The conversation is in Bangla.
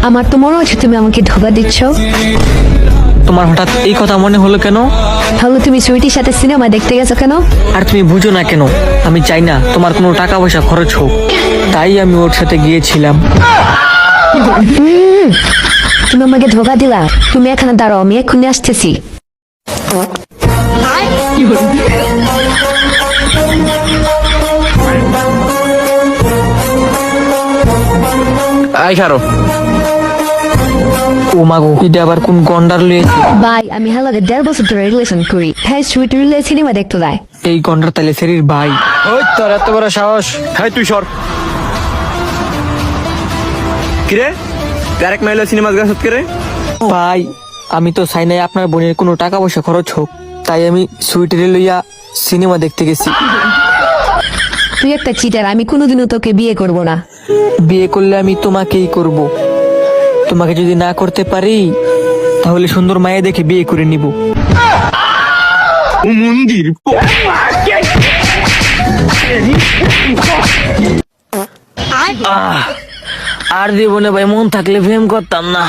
আমার তো মনে হচ্ছে তুমি আমাকে ধোকা দিচ্ছ। তোমার হঠাৎ এই কথা মনে হলো কেন? তাহলে তুমি সুইটির সাথে সিনেমা দেখতে গেছো কেন? আর তুমি বুঝো না কেন? আমি চাই না তোমার কোনো টাকা পয়সা খরচ হোক, তাই আমি ওর সাথে গিয়েছিলাম। তুমি আমাকে ধোকা দিলা। তুমি এখানে দাঁড়াও, আমি এক্ষুনি আসতেছি। আই খারো। ও মাগো, এটা আবার কোন গন্ডার লয়েছে? ভাই, আমি হ্যালোকে 1.5 বছর ধরে রিলেশন করি। হ্যাঁ, সুইট রিলে সিনেমা দেখতে যায়। এই গন্ডার তাহলে সেরির ভাই। ওই তোর এত বড় সাহস! হাই তুই সর। কিরে ডাইরেক্ট মাইলো সিনেমা গেছ করে? ভাই, আমি তো চাই নাই আপনার বোনের কোনো টাকা পয়সা খরচ হোক, তাই আমি সুইটারে লইয়া সিনেমা দেখতে গেছি। তুই একটা চিটার, আমি কোনোদিনও তোকে বিয়ে করব না। বিয়ে করলে আমি তোমাকেই করব। তোমাকে যদি না করতে পারি তাহলে সুন্দর মায়ে দেখে বিয়ে করে নিব। আর জীবনে ভাই মন থাকলে প্রেম করতাম না।